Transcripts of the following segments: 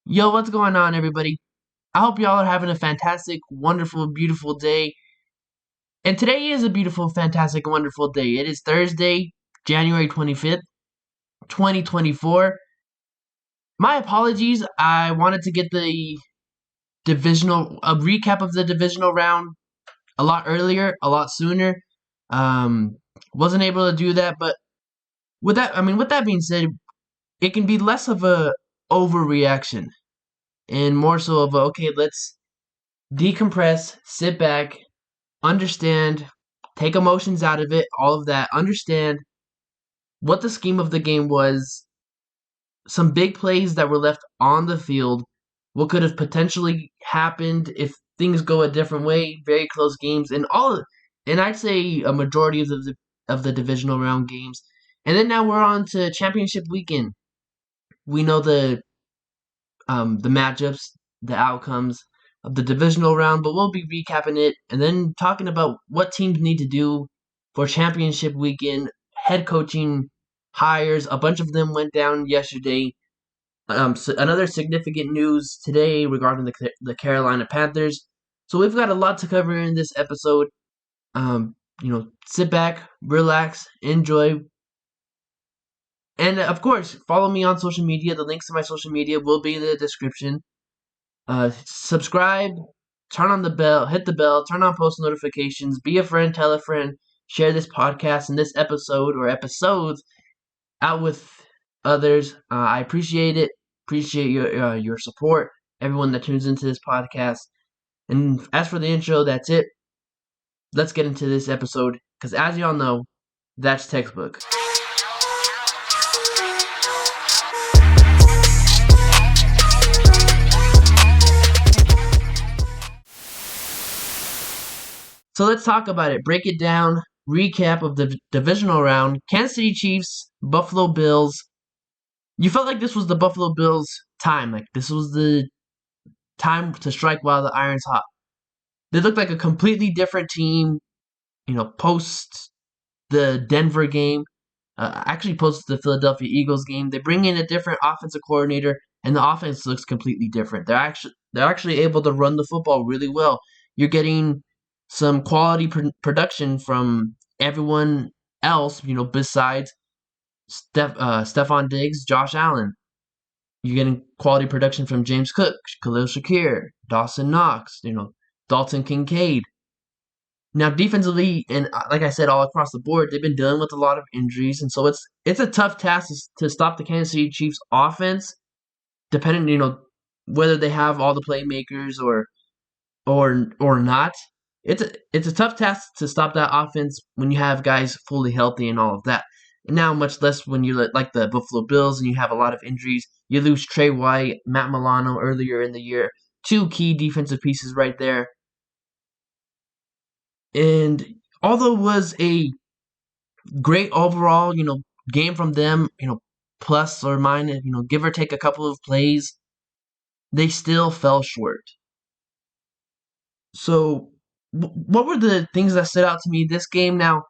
Yo, what's going on, everybody? I hope y'all are having a fantastic, wonderful, beautiful day. And today is a beautiful, fantastic, wonderful day. It is Thursday, January 25th, 2024. My apologies. I wanted to get a recap of the divisional round a lot earlier, a lot sooner. Um, wasn't able to do that, but with that being said, it can be less of a overreaction and more so of a, okay, let's decompress, sit back, understand, take emotions out of it, all of that, understand what the scheme of the game was, some big plays that were left on the field, what could have potentially happened if things go a different way, very close games, and I'd say a majority of the divisional round games. And then now we're on to championship weekend. We know the matchups, the outcomes of the divisional round, but we'll be recapping it and then talking about what teams need to do for championship weekend. Head coaching hires, a bunch of them went down yesterday. So another significant news today regarding the Carolina Panthers. So we've got a lot to cover in this episode. Sit back, relax, enjoy, and of course, follow me on social media. The links to my social media will be in the description. Subscribe, turn on the bell, hit the bell, turn on post notifications, be a friend, tell a friend, share this podcast and this episode or episodes out with others. I appreciate it. Appreciate your support, everyone that tunes into this podcast. And as for the intro, that's it. Let's get into this episode because, as y'all know, that's textbook. So let's talk about it. Break it down. Recap of the divisional round. Kansas City Chiefs, Buffalo Bills. You felt like this was the Buffalo Bills' time. Like this was the time to strike while the iron's hot. They looked like a completely different team, post the Denver game. Actually, post the Philadelphia Eagles game. They bring in a different offensive coordinator, and the offense looks completely different. They're actually able to run the football really well. You're getting some quality production from everyone else, besides Stephon Diggs, Josh Allen. You're getting quality production from James Cook, Khalil Shakir, Dawson Knox, Dalton Kincaid. Now, defensively, and like I said, all across the board, they've been dealing with a lot of injuries, and so it's a tough task to stop the Kansas City Chiefs offense, depending, whether they have all the playmakers or not. It's a tough task to stop that offense when you have guys fully healthy and all of that. And now, much less when you like the Buffalo Bills and you have a lot of injuries. You lose Trey White, Matt Milano earlier in the year, two key defensive pieces right there. And although it was a great overall, game from them, plus or minus, give or take a couple of plays, they still fell short. So, what were the things that stood out to me this game? Now,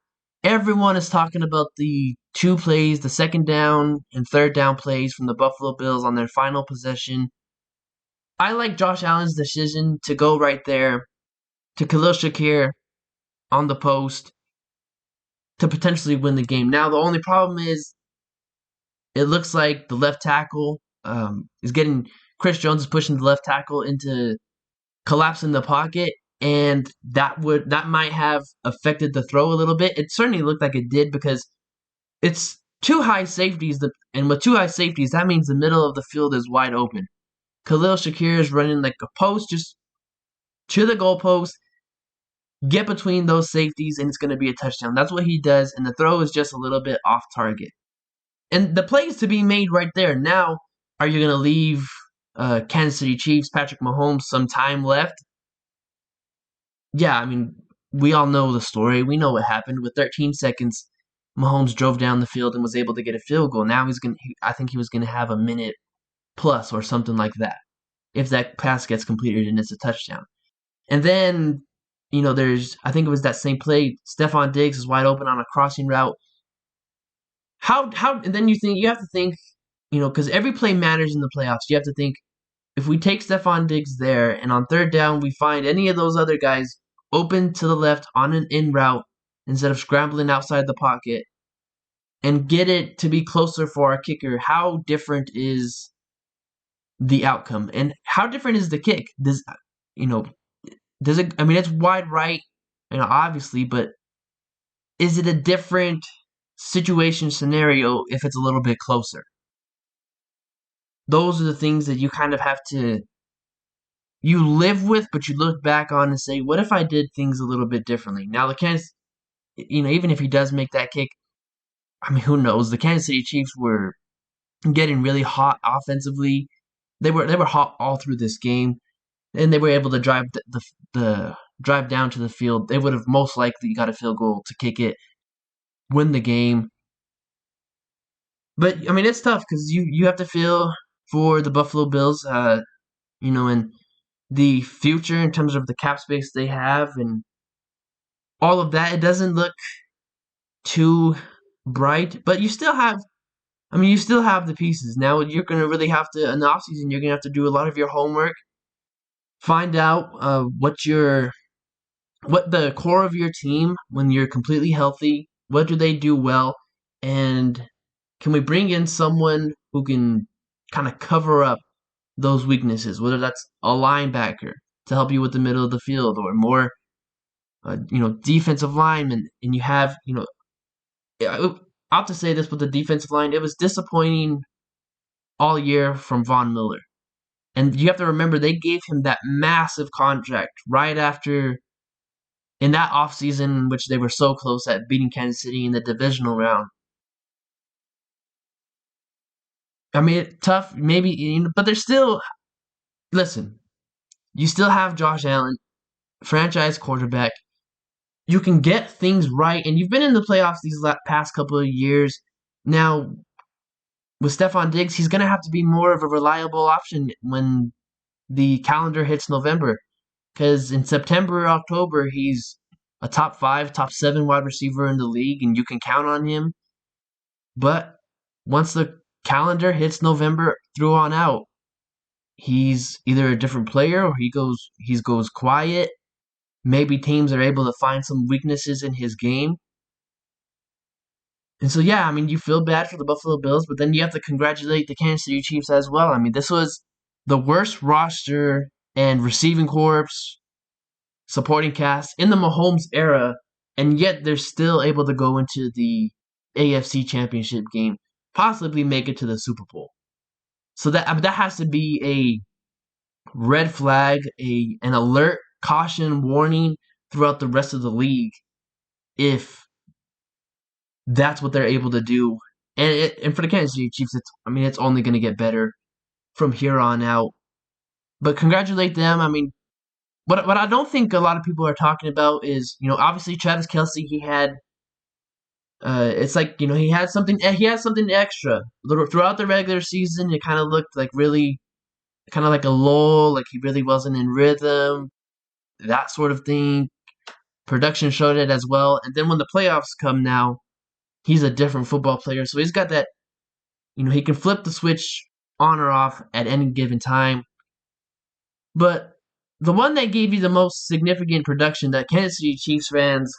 everyone is talking about the two plays, the second down and third down plays from the Buffalo Bills on their final possession. I like Josh Allen's decision to go right there to Khalil Shakir on the post to potentially win the game. Now, the only problem is it looks like the left tackle is getting Chris Jones is pushing the left tackle into collapsing the pocket, and that might have affected the throw a little bit. It certainly looked like it did because it's two high safeties, and with two high safeties, that means the middle of the field is wide open. Khalil Shakir is running like a post just to the goalpost, get between those safeties, and it's going to be a touchdown. That's what he does, and the throw is just a little bit off target. And the play is to be made right there. Now, are you going to leave Kansas City Chiefs, Patrick Mahomes, some time left? Yeah, I mean, we all know the story. We know what happened. With 13 seconds, Mahomes drove down the field and was able to get a field goal. Now I think he was going to have a minute plus or something like that if that pass gets completed and it's a touchdown. And then, I think it was that same play. Stephon Diggs is wide open on a crossing route. And then you have to think, because every play matters in the playoffs. You have to think, if we take Stephon Diggs there, and on third down we find any of those other guys open to the left on an in route instead of scrambling outside the pocket, and get it to be closer for our kicker, how different is the outcome, and how different is the kick? You know, does it? I mean, it's wide right, obviously, but is it a different situation scenario if it's a little bit closer? Those are the things that you kind of have to you live with, but you look back on and say, what if I did things a little bit differently? Now the Kansas, even if he does make that kick, I mean, who knows? The Kansas City Chiefs were getting really hot offensively. They were hot all through this game, and they were able to drive the drive down to the field. They would have most likely got a field goal to kick it, win the game. But I mean, it's tough because you have to feel for the Buffalo Bills, and the future in terms of the cap space they have and all of that. It doesn't look too bright, but you still have the pieces. Now you're going to really have to, in the offseason, you're going to have to do a lot of your homework, find out what the core of your team, when you're completely healthy, what do they do well, and can we bring in someone who can kind of cover up those weaknesses, whether that's a linebacker to help you with the middle of the field or more, defensive linemen, and you have, I'll have to say this with the defensive line, it was disappointing all year from Von Miller. And you have to remember they gave him that massive contract right after in that offseason in which they were so close at beating Kansas City in the divisional round. I mean, tough, maybe, but there's still, listen, you still have Josh Allen, franchise quarterback. You can get things right, and you've been in the playoffs these past couple of years. Now, with Stephon Diggs, he's going to have to be more of a reliable option when the calendar hits November. Because in September or October, he's a top 5, top 7 wide receiver in the league, and you can count on him. But once the calendar hits November through on out, he's either a different player or he goes quiet. Maybe teams are able to find some weaknesses in his game. And so, yeah, I mean, you feel bad for the Buffalo Bills, but then you have to congratulate the Kansas City Chiefs as well. I mean, this was the worst roster and receiving corps, supporting cast in the Mahomes era, and yet they're still able to go into the AFC Championship game, possibly make it to the Super Bowl. So that has to be a red flag, an alert, caution, warning throughout the rest of the league if that's what they're able to do. And for the Kansas City Chiefs, it's only going to get better from here on out. But congratulate them. I mean, what I don't think a lot of people are talking about is, obviously Travis Kelce, he had it's like, he had something extra. Throughout the regular season, it kind of looked like really kind of like a lull, like he really wasn't in rhythm, that sort of thing. Production showed it as well. And then when the playoffs come now, he's a different football player. So he's got that, he can flip the switch on or off at any given time. But the one that gave you the most significant production that Kansas City Chiefs fans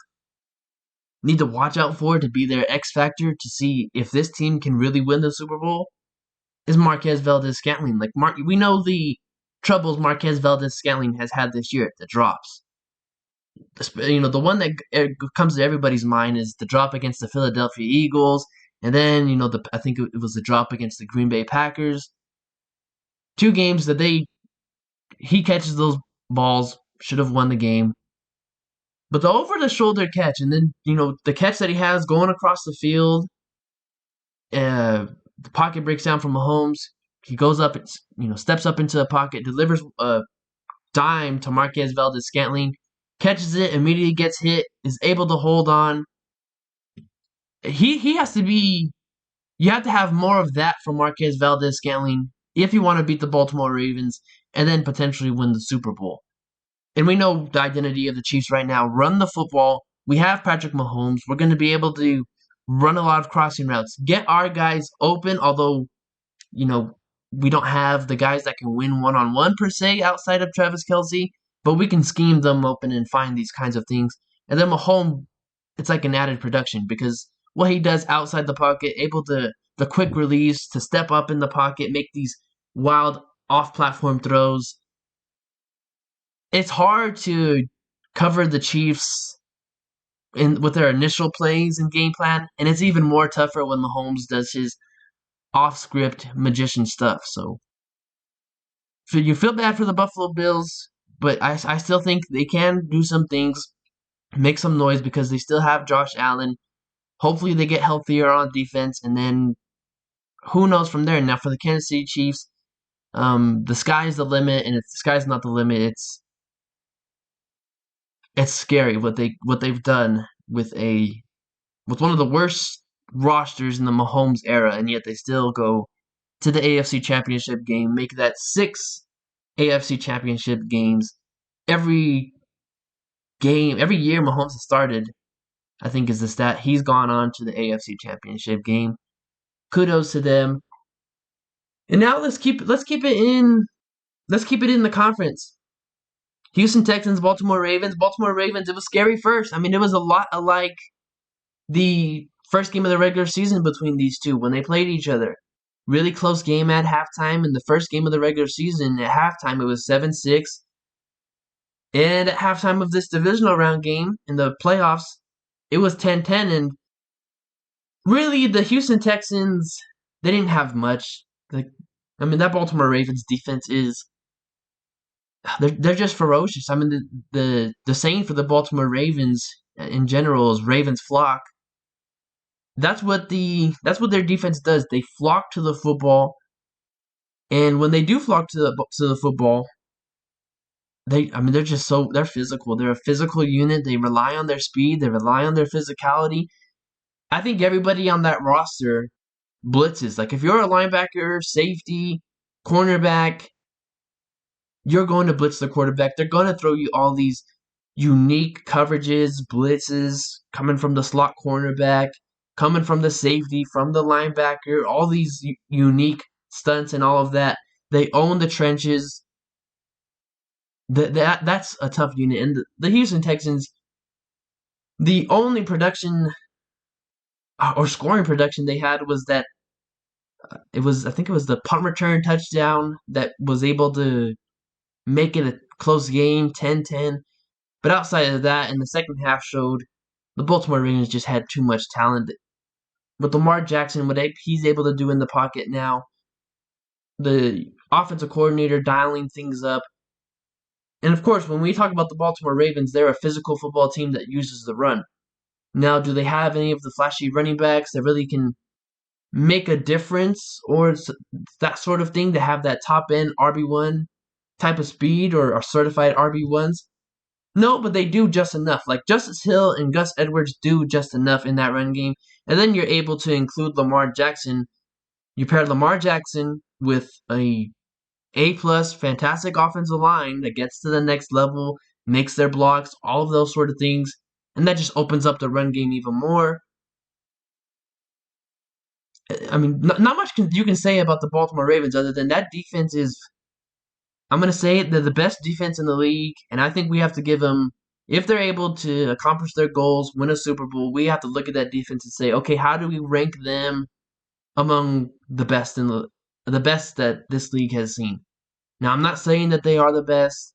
need to watch out for to be their X factor to see if this team can really win the Super Bowl is Marquez Valdez-Scantling. We know the troubles Marquez Valdez-Scantling has had this year, the drops. The one that comes to everybody's mind is the drop against the Philadelphia Eagles, and then I think it was the drop against the Green Bay Packers. 2 games that he catches those balls, should have won the game. But the over-the-shoulder catch, and then the catch that he has going across the field, the pocket breaks down from Mahomes. He goes up, steps up into the pocket, delivers a dime to Marquez Valdez-Scantling, catches it, immediately gets hit, is able to hold on. He has to be. You have to have more of that from Marquez Valdez-Scantling if you want to beat the Baltimore Ravens and then potentially win the Super Bowl. And we know the identity of the Chiefs right now. Run the football. We have Patrick Mahomes. We're going to be able to run a lot of crossing routes. Get our guys open, although, we don't have the guys that can win one-on-one per se outside of Travis Kelce, but we can scheme them open and find these kinds of things. And then Mahomes, it's like an added production because what he does outside the pocket, able to the quick release, to step up in the pocket, make these wild off-platform throws. It's hard to cover the Chiefs in with their initial plays and game plan, and it's even more tougher when Mahomes does his off-script magician stuff. So you feel bad for the Buffalo Bills, but I still think they can do some things, make some noise because they still have Josh Allen. Hopefully they get healthier on defense, and then who knows from there. Now for the Kansas City Chiefs, the sky's the limit, and if the sky's not the limit, it's scary what they've done with one of the worst rosters in the Mahomes era, and yet they still go to the AFC Championship game, make that 6 AFC Championship games every game, every year Mahomes has started. I think is the stat. He's gone on to the AFC Championship game. Kudos to them. And now let's keep it in the conference. Houston Texans, Baltimore Ravens. Baltimore Ravens, it was scary first. I mean, it was a lot like the first game of the regular season between these two when they played each other. Really close game at halftime. In the first game of the regular season, at halftime, it was 7-6. And at halftime of this divisional round game in the playoffs, it was 10-10. And really, the Houston Texans, they didn't have much. Like, I mean, that Baltimore Ravens defense is they're just ferocious. I mean, the saying for the Baltimore Ravens in general is Ravens flock. That's what their defense does. They flock to the football, and when they do flock to the football, they're physical. They're a physical unit. They rely on their speed. They rely on their physicality. I think everybody on that roster blitzes. Like if you're a linebacker, safety, cornerback, you're going to blitz the quarterback. They're going to throw you all these unique coverages, blitzes coming from the slot cornerback, coming from the safety, from the linebacker, all these unique stunts and all of that. They own the trenches. That's a tough unit. And the Houston Texans, the only production or scoring production they had was that I think it was the punt return touchdown that was able to make it a close game, 10-10. But outside of that, in the second half showed the Baltimore Ravens just had too much talent. With Lamar Jackson, what he's able to do in the pocket now, the offensive coordinator dialing things up. And of course, when we talk about the Baltimore Ravens, they're a physical football team that uses the run. Now, do they have any of the flashy running backs that really can make a difference or that sort of thing to have that top end RB1 type of speed or certified RB1s? No, but they do just enough. Like Justice Hill and Gus Edwards do just enough in that run game. And then you're able to include Lamar Jackson. You pair Lamar Jackson with A+ fantastic offensive line that gets to the next level, makes their blocks, all of those sort of things, and that just opens up the run game even more. I mean, not much you can say about the Baltimore Ravens other than that defense is, I'm going to say it, they're the best defense in the league, and I think we have to give them, if they're able to accomplish their goals, win a Super Bowl, we have to look at that defense and say, okay, how do we rank them among the best the best that this league has seen? Now, I'm not saying that they are the best,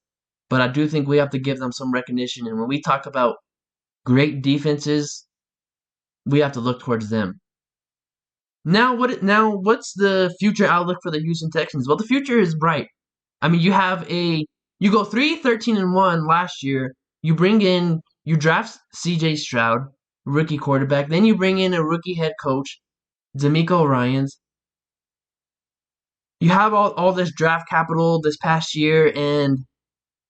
but I do think we have to give them some recognition, and when we talk about great defenses, we have to look towards them. Now, what's the future outlook for the Houston Texans? Well, the future is bright. I mean, you go 3-13-1 last year. You draft C.J. Stroud, rookie quarterback. Then you bring in a rookie head coach, DeMeco Ryans. You have all this draft capital this past year, and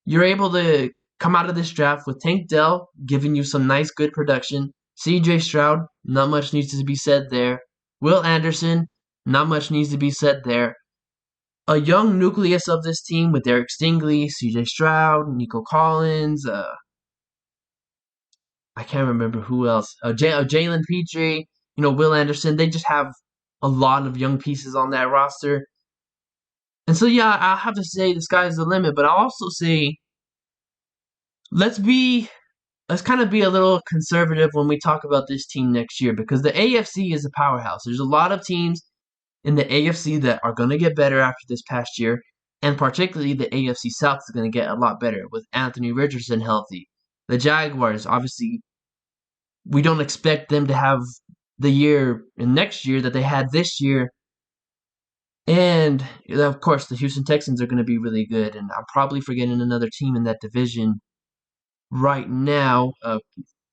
you're able to come out of this draft with Tank Dell giving you some nice, good production. C.J. Stroud, not much needs to be said there. Will Anderson, not much needs to be said there. A young nucleus of this team with Derek Stingley, C.J. Stroud, Nico Collins, I can't remember who else. Jalen Petrie, Will Anderson. They just have a lot of young pieces on that roster. And so, yeah, I'll have to say the sky's the limit, but I'll also say let's be let's kind of be a little conservative when we talk about this team next year because the AFC is a powerhouse. There's a lot of teams in the AFC that are going to get better after this past year, and particularly the AFC South is going to get a lot better with Anthony Richardson healthy. The Jaguars, obviously, we don't expect them to have the year in next year that they had this year. And of course, the Houston Texans are going to be really good. And I'm probably forgetting another team in that division right now.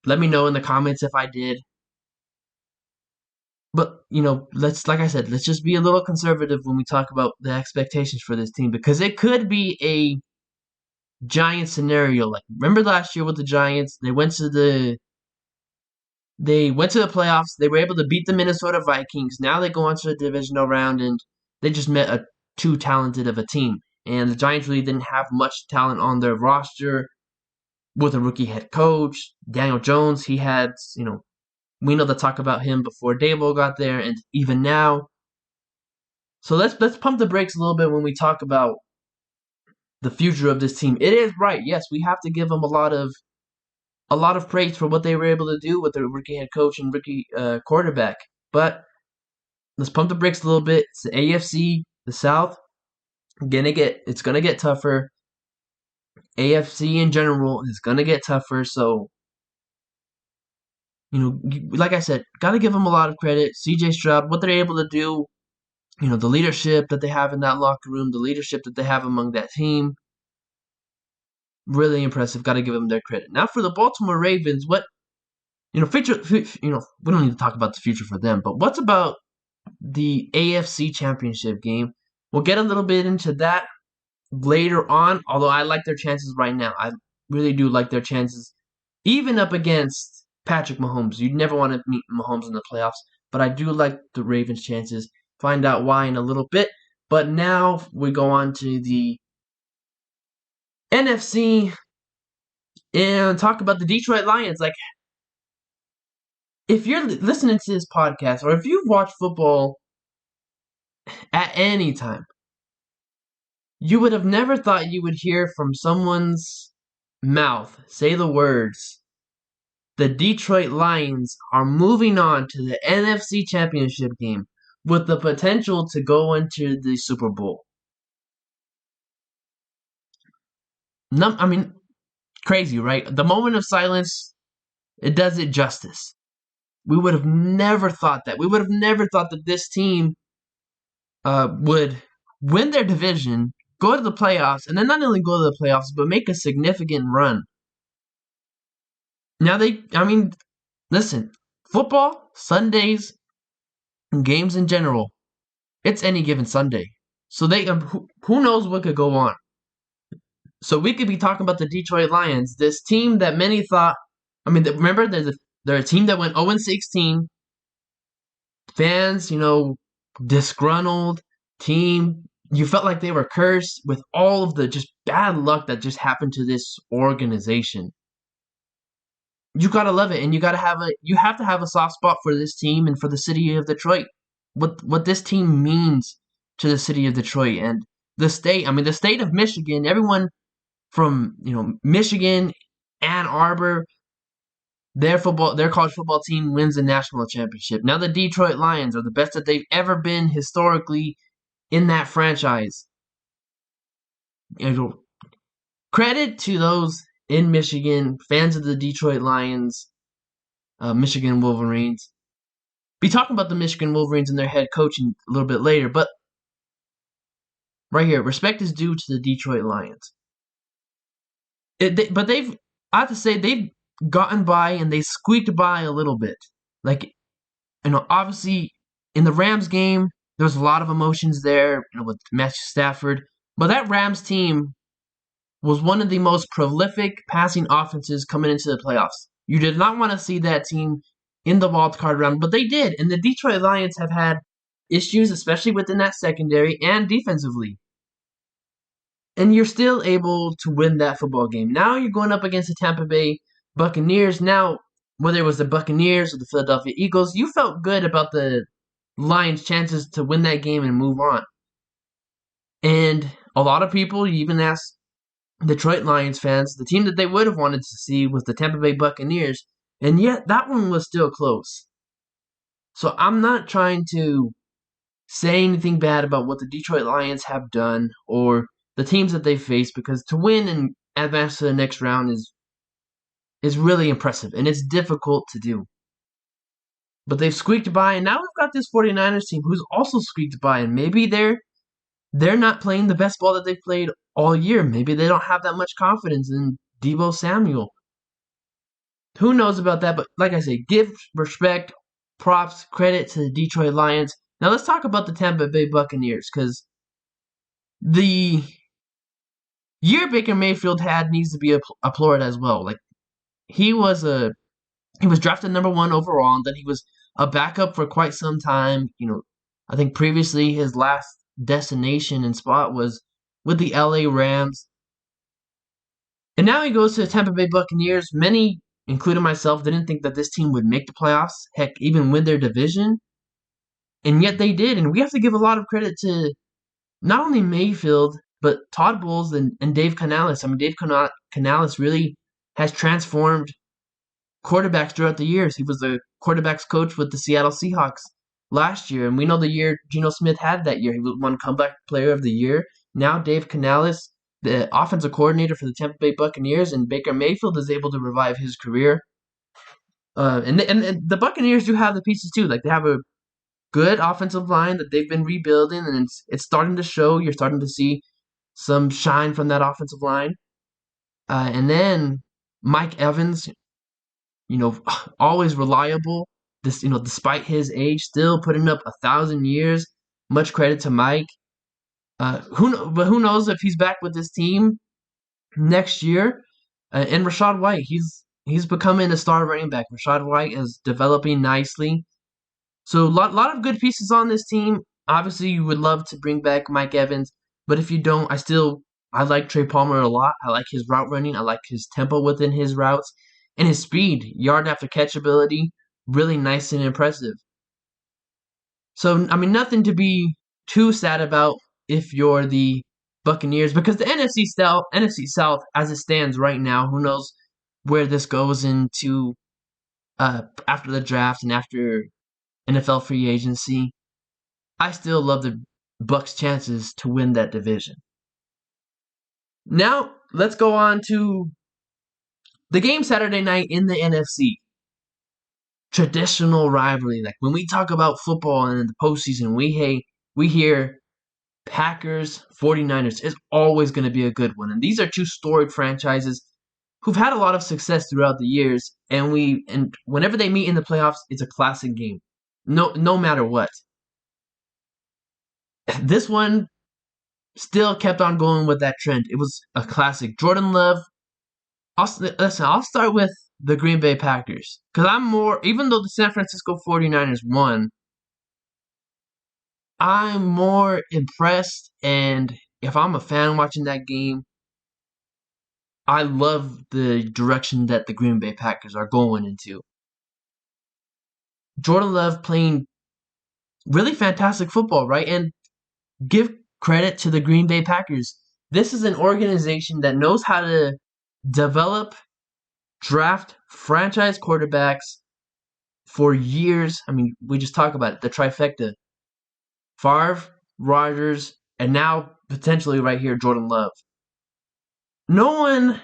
Let me know in the comments if I did. But like I said, let's just be a little conservative when we talk about the expectations for this team because it could be a giant scenario. Like remember last year with the Giants, they went to the playoffs. They were able to beat the Minnesota Vikings. Now they go on to the divisional round and they just met a too talented of a team. And the Giants really didn't have much talent on their roster with a rookie head coach. Daniel Jones, he had, we know the talk about him before Dable got there and even now. So let's pump the brakes a little bit when we talk about the future of this team. It is right. Yes, we have to give them a lot of praise for what they were able to do with their rookie head coach and rookie quarterback. But let's pump the brakes a little bit. It's the AFC, the South. It's gonna get tougher. AFC in general is gonna get tougher. So like I said, gotta give them a lot of credit. CJ Stroud, what they're able to do. The leadership that they have in that locker room, the leadership that they have among that team. Really impressive. Got to give them their credit. Now for the Baltimore Ravens, future, we don't need to talk about the future for them, but what's about the AFC Championship game? We'll get a little bit into that later on, although I like their chances right now. I really do like their chances, even up against Patrick Mahomes. You'd never want to meet Mahomes in the playoffs, but I do like the Ravens' chances. Find out why in a little bit. But now we go on to the NFC and talk about the Detroit Lions. Like, if you're listening to this podcast or if you've watched football at any time, you would have never thought you would hear from someone's mouth say the words, the Detroit Lions are moving on to the NFC Championship game with the potential to go into the Super Bowl. No, I mean, crazy, right? The moment of silence, it does it justice. We would have never thought that. We would have never thought that this team would win their division, go to the playoffs, and then not only go to the playoffs, but make a significant run. Now listen, football, Sundays, games in general, it's any given Sunday. So who knows what could go on. So we could be talking about the Detroit Lions, this team that many thought, remember they're a team that went 0-16. Fans, disgruntled team. You felt like they were cursed with all of the just bad luck that just happened to this organization. You gotta love it, and you have to have a soft spot for this team and for the city of Detroit. What this team means to the city of Detroit and the state. The state of Michigan. Everyone from Michigan, Ann Arbor, their college football team wins the national championship. Now the Detroit Lions are the best that they've ever been historically in that franchise. Credit to those in Michigan, fans of the Detroit Lions, Michigan Wolverines. Be talking about the Michigan Wolverines and their head coach a little bit later, but right here, respect is due to the Detroit Lions. But I have to say, they've gotten by and they squeaked by a little bit. Like, obviously, in the Rams game, there was a lot of emotions there, with Matthew Stafford. But that Rams team was one of the most prolific passing offenses coming into the playoffs. You did not want to see that team in the wild card round, but they did. And the Detroit Lions have had issues, especially within that secondary and defensively. And you're still able to win that football game. Now you're going up against the Tampa Bay Buccaneers. Now, whether it was the Buccaneers or the Philadelphia Eagles, you felt good about the Lions' chances to win that game and move on. And a lot of people, you even ask Detroit Lions fans, the team that they would have wanted to see was the Tampa Bay Buccaneers, and yet that one was still close. So I'm not trying to say anything bad about what the Detroit Lions have done or the teams that they face, because to win and advance to the next round is really impressive, and it's difficult to do. But they've squeaked by, and now we've got this 49ers team who's also squeaked by, and maybe they're not playing the best ball that they've played all year. Maybe they don't have that much confidence in Deebo Samuel. Who knows about that? But like I say, give respect, props, credit to the Detroit Lions. Now let's talk about the Tampa Bay Buccaneers, because the year Baker Mayfield had needs to be applauded as well. Like he was he was drafted number 1 overall, and then he was a backup for quite some time. I think previously his last destination and spot was with the LA Rams. And now he goes to the Tampa Bay Buccaneers. Many, including myself, didn't think that this team would make the playoffs, heck, even win their division. And yet they did. And we have to give a lot of credit to not only Mayfield, but Todd Bowles and Dave Canales. I mean, Dave Canales really has transformed quarterbacks throughout the years. He was the quarterbacks coach with the Seattle Seahawks last year. And we know the year Geno Smith had that year. He was one comeback player of the year. Now Dave Canales, the offensive coordinator for the Tampa Bay Buccaneers, and Baker Mayfield is able to revive his career. And the Buccaneers do have the pieces too. Like they have a good offensive line that they've been rebuilding, and it's starting to show. You're starting to see some shine from that offensive line. And then Mike Evans, always reliable. Despite his age, still putting up 1,000 years. Much credit to Mike. Who knows if he's back with this team next year? And Rachaad White, he's becoming a star running back. Rachaad White is developing nicely. So lot of good pieces on this team. Obviously, you would love to bring back Mike Evans, but if you don't, I like Trey Palmer a lot. I like his route running. I like his tempo within his routes and his speed, yard after catch ability, really nice and impressive. So I mean, nothing to be too sad about if you're the Buccaneers, because the NFC South as it stands right now, who knows where this goes into after the draft and after NFL free agency. I still love the Bucks' chances to win that division. Now, let's go on to the game Saturday night in the NFC. Traditional rivalry. Like when we talk about football and in the postseason, we hear Packers, 49ers. It's always going to be a good one. And these are two storied franchises who've had a lot of success throughout the years. And whenever they meet in the playoffs, it's a classic game. No matter what. This one still kept on going with that trend. It was a classic. Jordan Love. I'll start with the Green Bay Packers. Because even though the San Francisco 49ers won, I'm more impressed. And if I'm a fan watching that game, I love the direction that the Green Bay Packers are going into. Jordan Love playing really fantastic football, right? And give credit to the Green Bay Packers. This is an organization that knows how to develop, draft franchise quarterbacks for years. I mean, we just talk about it, the trifecta. Favre, Rodgers, and now potentially right here, Jordan Love. No one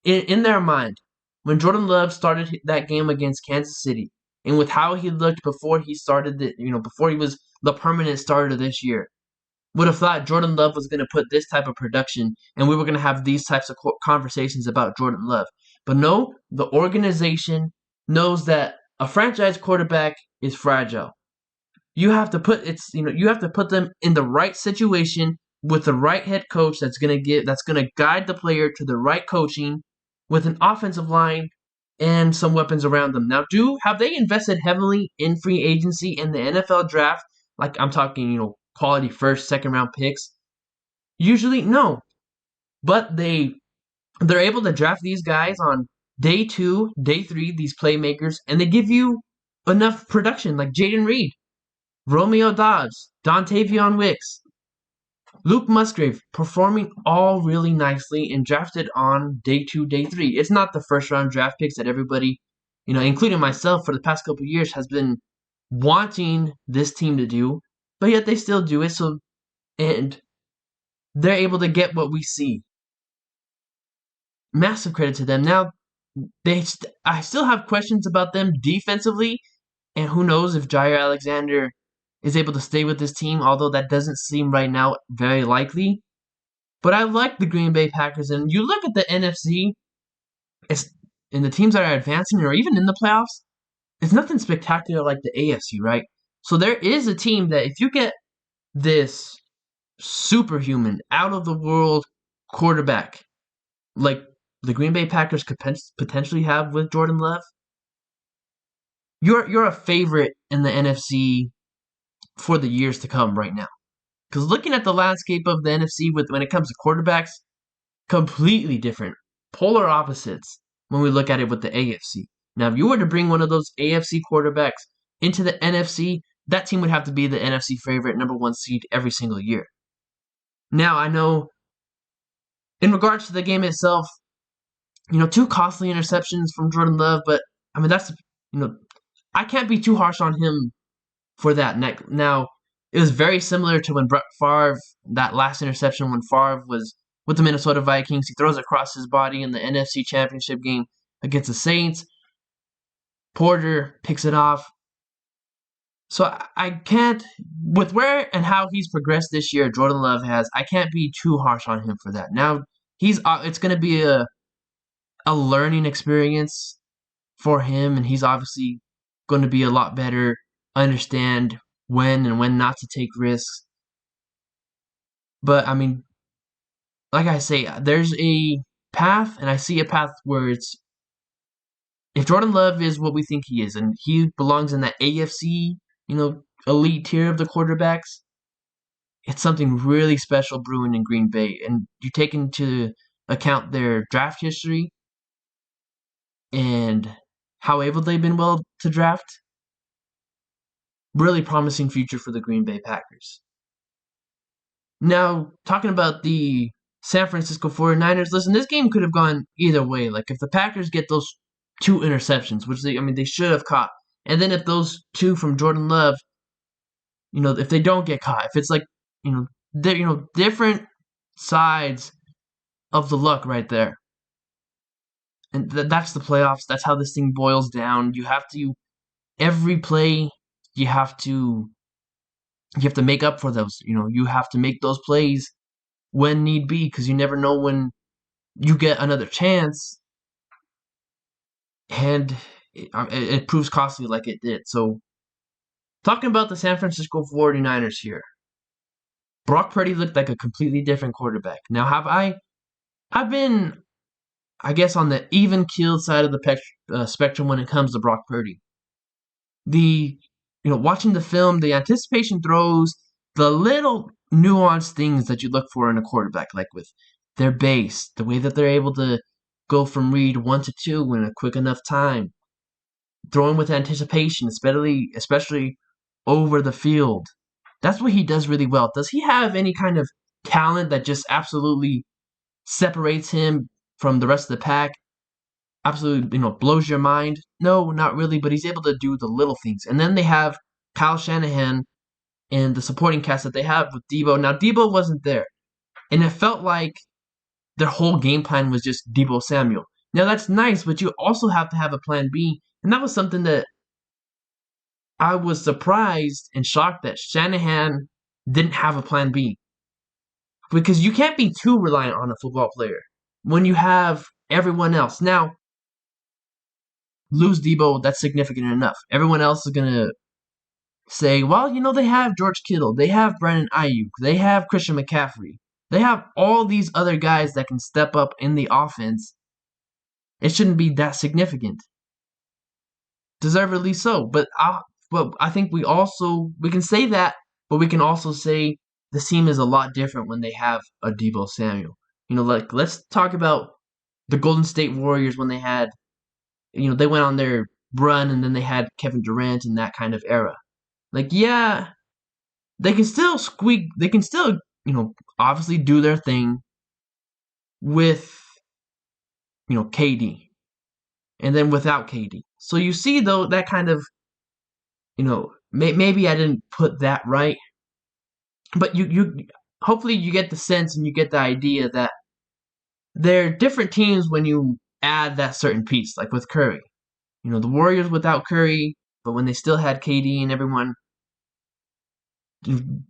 in their mind, when Jordan Love started that game against Kansas City, and with how he looked before he started before he was the permanent starter this year, would have thought Jordan Love was going to put this type of production and we were going to have these types of conversations about Jordan Love. But no, the organization knows that a franchise quarterback is fragile. You have to put them in the right situation with the right head coach that's going to guide the player to the right coaching with an offensive line and some weapons around them. Now, have they invested heavily in free agency in the NFL draft? Like I'm talking, quality first, second round picks? Usually, no. But they're able to draft these guys on day 2, day 3, these playmakers, and they give you enough production, like Jaden Reed, Romeo Dobbs, Dontavion Wicks. Luke Musgrave performing all really nicely and drafted on day 2, day 3. It's not the first round draft picks that everybody, including myself for the past couple of years, has been wanting this team to do, but yet they still do it. So, and they're able to get what we see. Massive credit to them. Now, I still have questions about them defensively, and who knows if Jair Alexander is able to stay with this team, although that doesn't seem right now very likely. But I like the Green Bay Packers, and you look at the NFC, and the teams that are advancing or even in the playoffs, it's nothing spectacular like the AFC, right? So there is a team that if you get this superhuman, out of the world quarterback like the Green Bay Packers could potentially have with Jordan Love, you're a favorite in the NFC for the years to come right now. Because looking at the landscape of the NFC when it comes to quarterbacks, completely different, polar opposites when we look at it with the AFC. Now, if you were to bring one of those AFC quarterbacks into the NFC, that team would have to be the NFC favorite, number 1 seed every single year. Now, I know in regards to the game itself, 2 costly interceptions from Jordan Love, but I mean, I can't be too harsh on him for that. Now, it was very similar to when Brett Favre, that last interception when Favre was with the Minnesota Vikings. He throws across his body in the NFC Championship game against the Saints. Porter picks it off. So I can't, with where and how he's progressed this year, Jordan Love has, I can't be too harsh on him for that. Now, it's going to be a learning experience for him, and he's obviously going to be a lot better, understand when and when not to take risks. But, I mean, like I say, there's a path, and I see a path where it's, if Jordan Love is what we think he is, and he belongs in that AFC, elite tier of the quarterbacks, it's something really special brewing in Green Bay. And you take into account their draft history and how able they've been well to draft, really promising future for the Green Bay Packers. Now, talking about the San Francisco 49ers, listen, this game could have gone either way. Like, if the Packers get those 2 interceptions, which they should have caught, and then if those 2 from Jordan Love, if they don't get caught, if it's like, different sides of the luck right there. And that's the playoffs. That's how this thing boils down. You have to, every play, you have to make up for those. You have to make those plays when need be, because you never know when you get another chance, and it proves costly like it did. So, talking about the San Francisco 49ers here, Brock Purdy looked like a completely different quarterback. Now, I've been, I guess, on the even-keeled side of the spectrum when it comes to Brock Purdy. Watching the film, the anticipation throws, the little nuanced things that you look for in a quarterback, like with their base, the way that they're able to go from read 1 to 2 in a quick enough time, throwing with anticipation, especially over the field. That's what he does really well. Does he have any kind of talent that just absolutely separates him from the rest of the pack? Absolutely, blows your mind? No, not really, but he's able to do the little things. And then they have Kyle Shanahan and the supporting cast that they have with Debo. Now, Debo wasn't there, and it felt like their whole game plan was just Debo Samuel. Now, that's nice, but you also have to have a plan B, and that was something that I was surprised and shocked that Shanahan didn't have a plan B. Because you can't be too reliant on a football player when you have everyone else. Now, lose Debo, that's significant enough. Everyone else is going to say, well, they have George Kittle, they have Brandon Ayuk, they have Christian McCaffrey. They have all these other guys that can step up in the offense. It shouldn't be that significant. Deservedly so. But I think we can say that, but we can also say the team is a lot different when they have a Debo Samuel. Let's talk about the Golden State Warriors when they had, they went on their run and then they had Kevin Durant in that kind of era. Like, yeah, they can still obviously do their thing with, KD, and then without KD. So you see, though, that kind of, maybe I didn't put that right, but you hopefully you get the sense and you get the idea that they're different teams when you add that certain piece, like with Curry. The Warriors without Curry, but when they still had KD and everyone,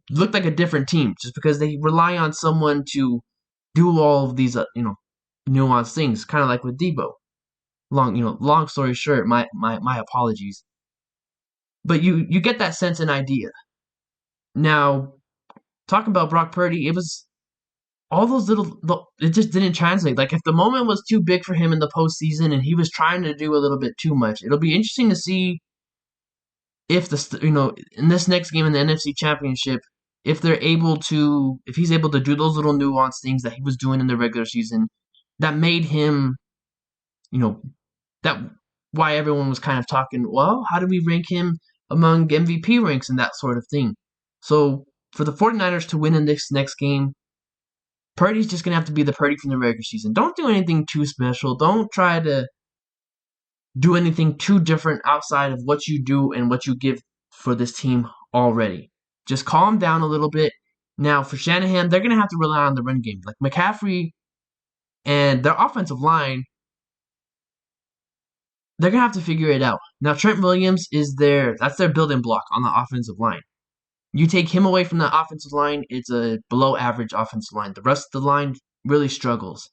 looked like a different team just because they rely on someone to do all of these, nuanced things, kind of like with Debo. Long story short, my apologies. But you get that sense and idea. Now, talking about Brock Purdy, it was all those it just didn't translate. Like, if the moment was too big for him in the postseason and he was trying to do a little bit too much, it'll be interesting to see if in this next game in the NFC Championship, if he's able to do those little nuanced things that he was doing in the regular season, that made him, you know, that why everyone was kind of talking, well, how do we rank him among MVP ranks and that sort of thing. So for the 49ers to win in this next game, Purdy's just going to have to be the Purdy from the regular season. Don't do anything too special. Don't try to do anything too different outside of what you do and what you give for this team already. Just calm down a little bit. Now, for Shanahan, they're going to have to rely on the run game. Like McCaffrey and their offensive line, they're going to have to figure it out. Now, Trent Williams that's their building block on the offensive line. You take him away from the offensive line, it's a below average offensive line. The rest of the line really struggles,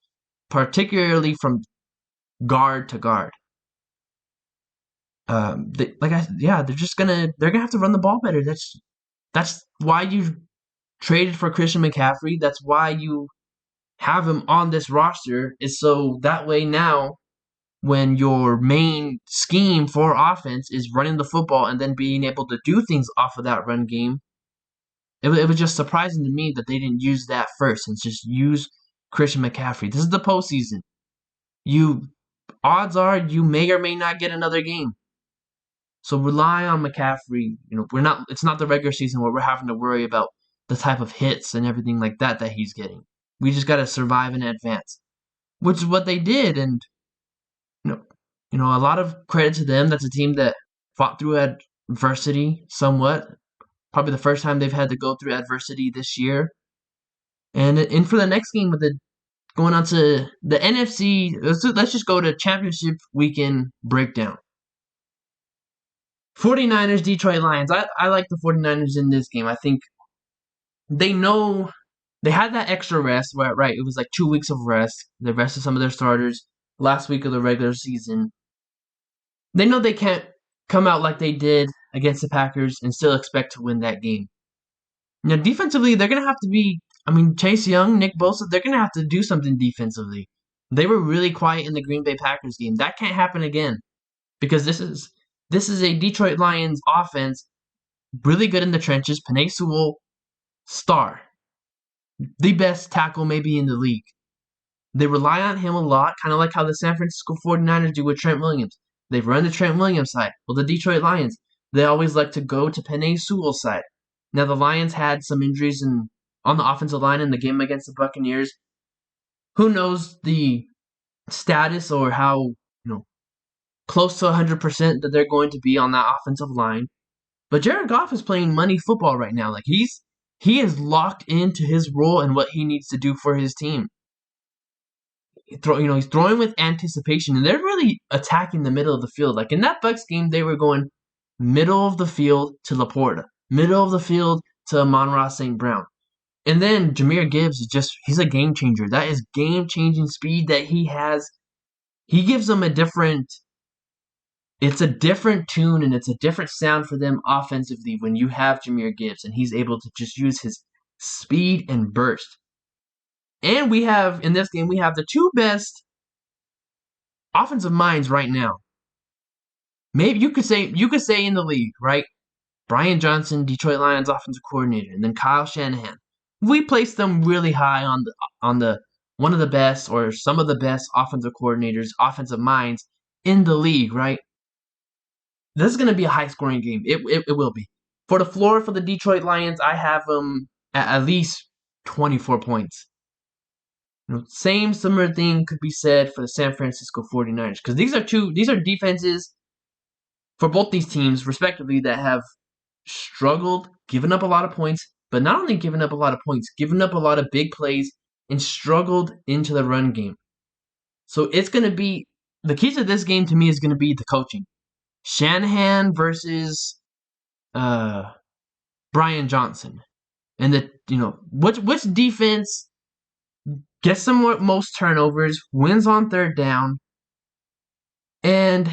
particularly from guard to guard. They're gonna have to run the ball better. That's why you traded for Christian McCaffrey. That's why you have him on this roster, is so that way now when your main scheme for offense is running the football and then being able to do things off of that run game, it was just surprising to me that they didn't use that first and just use Christian McCaffrey. This is the postseason. Odds are you may or may not get another game. So rely on McCaffrey. It's not the regular season where we're having to worry about the type of hits and everything like that he's getting. We just got to survive and advance, which is what they did. And a lot of credit to them. That's a team that fought through adversity somewhat. Probably the first time they've had to go through adversity this year. And for the next game going on to the NFC, let's just go to championship weekend breakdown. 49ers, Detroit Lions. I like the 49ers in this game. I think they know they had that extra rest, right? It was like 2 weeks of rest. They rested some of their starters last week of the regular season. They know they can't come out like they did against the Packers and still expect to win that game. Now, defensively, they're going to have to be, Chase Young, Nick Bosa, they're going to have to do something defensively. They were really quiet in the Green Bay Packers game. That can't happen again because this is a Detroit Lions offense, really good in the trenches. Penei Sewell, star. The best tackle maybe in the league. They rely on him a lot, kind of like how the San Francisco 49ers do with Trent Williams. They've run the Trent Williams side. Well, the Detroit Lions, they always like to go to Penei Sewell's side. Now, the Lions had some injuries on the offensive line in the game against the Buccaneers. Who knows the status or how close to 100% that they're going to be on that offensive line. But Jared Goff is playing money football right now. Like he is locked into his role and what he needs to do for his team. He's throwing with anticipation, and they're really attacking the middle of the field. Like in that Bucs game, they were going middle of the field to Laporta, middle of the field to Amon-Ra St. Brown. And then Jahmyr Gibbs he's a game changer. That is game-changing speed that he has. He gives them it's a different tune and it's a different sound for them offensively when you have Jahmyr Gibbs and he's able to just use his speed and burst. And in this game, we have the two best offensive minds right now. Maybe you could say in the league, right? Brian Johnson, Detroit Lions offensive coordinator, and then Kyle Shanahan. We place them really high on the one of the best or some of the best offensive coordinators, offensive minds in the league, right? This is going to be a high-scoring game. It will be. For the floor for the Detroit Lions, I have them at least 24 points. Same similar thing could be said for the San Francisco 49ers, because these are defenses for both these teams respectively that have struggled, given up a lot of points, but not only given up a lot of points, given up a lot of big plays and struggled into the run game. So it's going to be the key to this game to me is going to be the coaching. Shanahan versus Brian Johnson. And which defense gets the most turnovers, wins on third down, and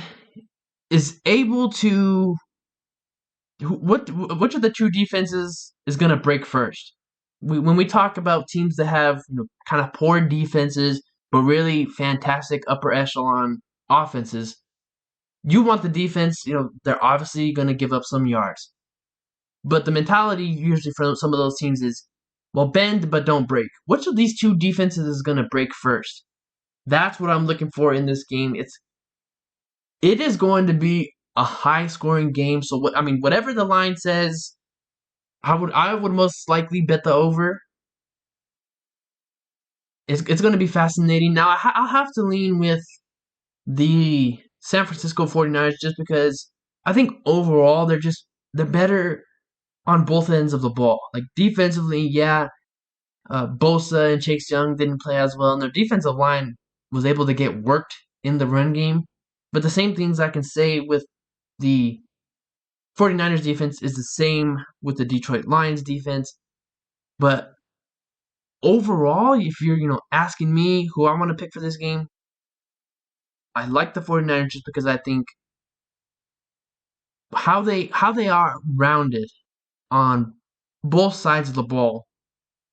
is able to which of the two defenses is going to break first? When we talk about teams that have kind of poor defenses but really fantastic upper echelon offenses, you want the defense. They're obviously going to give up some yards, but the mentality usually for some of those teams is, well, bend but don't break. Which of these two defenses is going to break first? That's what I'm looking for in this game. It is going to be a high-scoring game. So whatever the line says, I would most likely bet the over. It's going to be fascinating. Now I'll have to lean with the San Francisco 49ers just because I think overall they're better on both ends of the ball. Like defensively, yeah, Bosa and Chase Young didn't play as well, and their defensive line was able to get worked in the run game. But the same things I can say with the 49ers defense is the same with the Detroit Lions defense. But overall, if you're, asking me who I want to pick for this game, I like the 49ers just because I think how they are rounded on both sides of the ball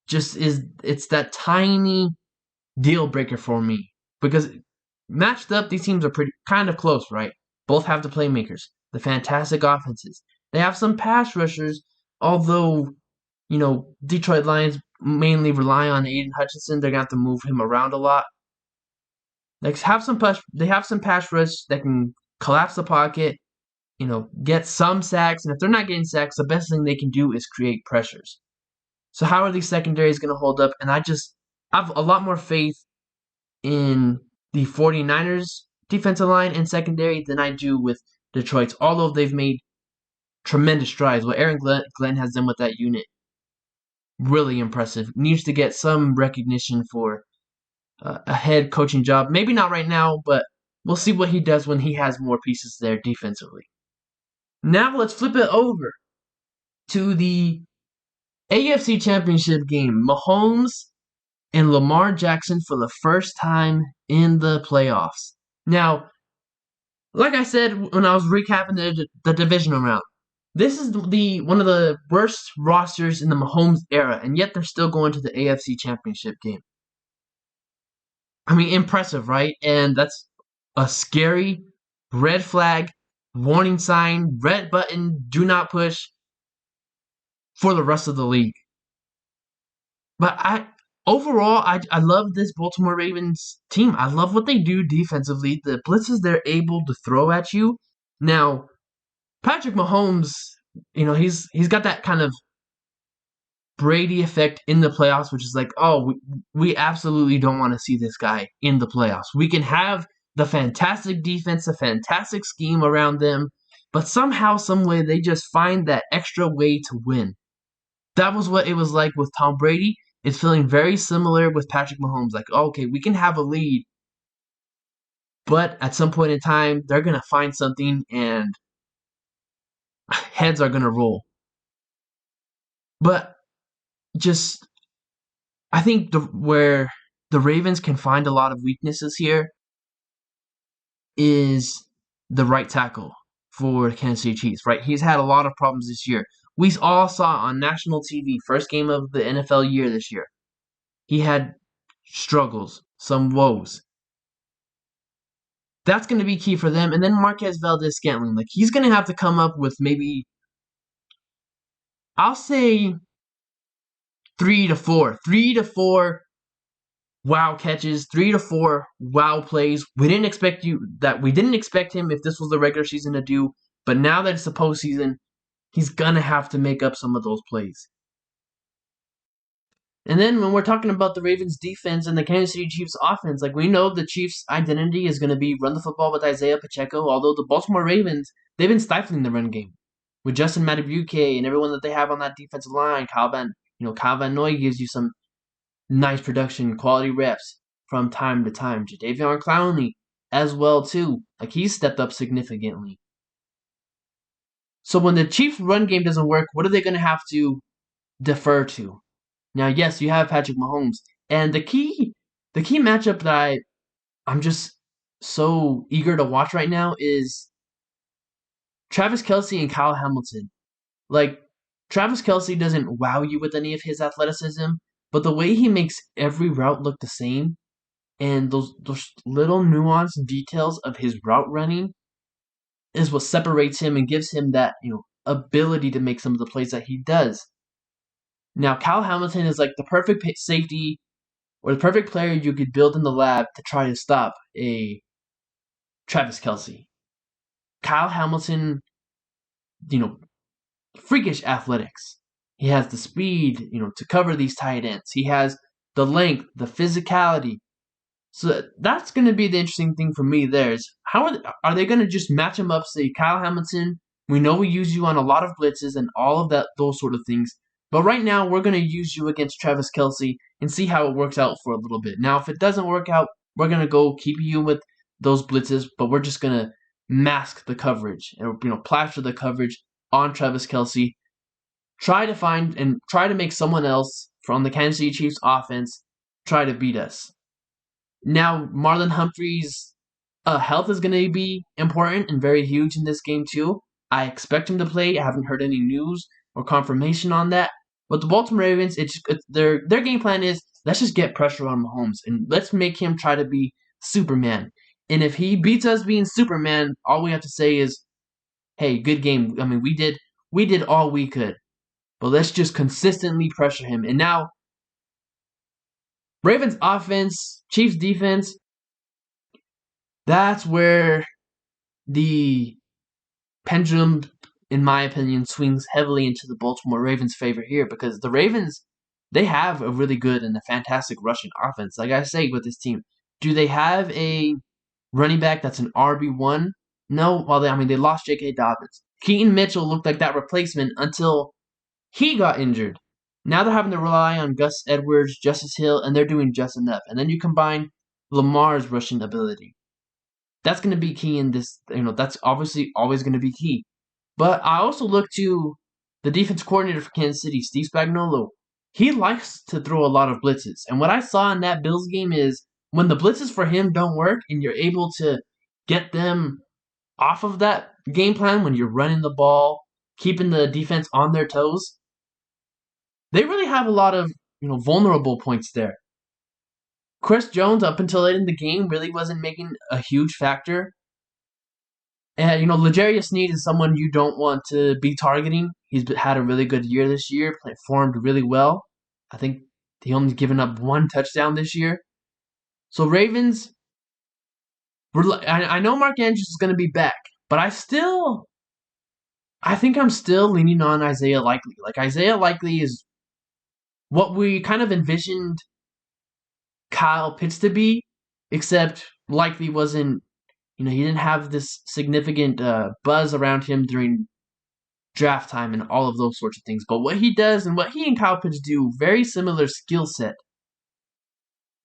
it's that tiny deal breaker for me. Because matched up, these teams are pretty kind of close, right? Both have the playmakers, the fantastic offenses. They have some pass rushers, although, Detroit Lions mainly rely on Aiden Hutchinson. They're going to have to move him around a lot. They have some pass rush that can collapse the pocket, get some sacks. And if they're not getting sacks, the best thing they can do is create pressures. So how are these secondaries going to hold up? And I have a lot more faith in the 49ers defensive line and secondary than I do with Detroit's, although they've made tremendous strides. What Aaron Glenn has done with that unit, really impressive. Needs to get some recognition for a head coaching job. Maybe not right now, but we'll see what he does when he has more pieces there defensively. Now let's flip it over to the AFC Championship game. Mahomes and Lamar Jackson for the first time in the playoffs. Now, like I said when I was recapping the divisional round, this is one of the worst rosters in the Mahomes era, and yet they're still going to the AFC Championship game. Impressive, right? And that's a scary red flag, warning sign, red button, do not push for the rest of the league. But overall, I love this Baltimore Ravens team. I love what they do defensively. The blitzes they're able to throw at you. Now, Patrick Mahomes, he's got that kind of Brady effect in the playoffs, which is like, oh, we absolutely don't want to see this guy in the playoffs. We can have the fantastic defense, a fantastic scheme around them, but somehow, some way, they just find that extra way to win. That was what it was like with Tom Brady. It's feeling very similar with Patrick Mahomes. Like, okay, we can have a lead, but at some point in time, they're going to find something and heads are going to roll. But I think where the Ravens can find a lot of weaknesses here is the right tackle for the Kansas City Chiefs, right? He's had a lot of problems this year. We all saw on national TV, first game of the NFL year this year. He had struggles, some woes. That's going to be key for them. And then Marquez Valdes-Scantling, like he's going to have to come up with maybe, I'll say 3 to 4 wow catches, 3 to 4 wow plays. We didn't expect him if this was the regular season to do, but now that it's the postseason, he's going to have to make up some of those plays. And then when we're talking about the Ravens defense and the Kansas City Chiefs offense, like we know the Chiefs' identity is going to be run the football with Isaiah Pacheco, although the Baltimore Ravens, they've been stifling the run game with Justin Madubuike and everyone that they have on that defensive line. Kyle Van Noy gives you some nice production, quality reps from time to time. Jadeveon Clowney as well too. Like he's stepped up significantly. So when the Chiefs' run game doesn't work, what are they going to have to defer to? Now, yes, you have Patrick Mahomes, and the key matchup that I'm just so eager to watch right now is Travis Kelce and Kyle Hamilton. Like Travis Kelce doesn't wow you with any of his athleticism, but the way he makes every route look the same and those little nuanced details of his route running is what separates him and gives him that ability to make some of the plays that he does. Now, Kyle Hamilton is like the perfect safety or the perfect player you could build in the lab to try to stop a Travis Kelce. Kyle Hamilton, you know, freakish athletics. He has the speed, to cover these tight ends. He has the length, the physicality. So that's going to be the interesting thing for me there is how are they going to just match him up, say, Kyle Hamilton, we know we use you on a lot of blitzes and all of those sort of things. But right now, we're going to use you against Travis Kelce and see how it works out for a little bit. Now, if it doesn't work out, we're going to go keep you with those blitzes, but we're just going to mask the coverage and plaster the coverage on Travis Kelce. Try to find and try to make someone else from the Kansas City Chiefs offense try to beat us. Now, Marlon Humphrey's health is going to be important and very huge in this game, too. I expect him to play. I haven't heard any news or confirmation on that. But the Baltimore Ravens, their game plan is let's just get pressure on Mahomes and let's make him try to be Superman. And if he beats us being Superman, all we have to say is, hey, good game. I mean, we did all we could. But let's just consistently pressure him. And now, Ravens offense, Chiefs defense, that's where the pendulum, in my opinion, swings heavily into the Baltimore Ravens' favor here because the Ravens, they have a really good and a fantastic rushing offense. Like I say with this team, do they have a running back that's an RB1? No. Well, they lost J.K. Dobbins. Keaton Mitchell looked like that replacement until he got injured. Now they're having to rely on Gus Edwards, Justice Hill, and they're doing just enough. And then you combine Lamar's rushing ability. That's going to be key in this. That's obviously always going to be key. But I also look to the defense coordinator for Kansas City, Steve Spagnuolo. He likes to throw a lot of blitzes. And what I saw in that Bills game is when the blitzes for him don't work and you're able to get them off of that game plan when you're running the ball, keeping the defense on their toes, they really have a lot of vulnerable points there. Chris Jones, up until late in the game, really wasn't making a huge factor. And, L'Jarius Sneed is someone you don't want to be targeting. He's had a really good year this year, performed really well. I think he only given up one touchdown this year. So Ravens, I know Mark Andrews is going to be back, but I think I'm still leaning on Isaiah Likely. Like, Isaiah Likely is what we kind of envisioned Kyle Pitts to be, except Likely wasn't, he didn't have this significant buzz around him during draft time and all of those sorts of things. But what he does and what he and Kyle Pitts do, very similar skill set.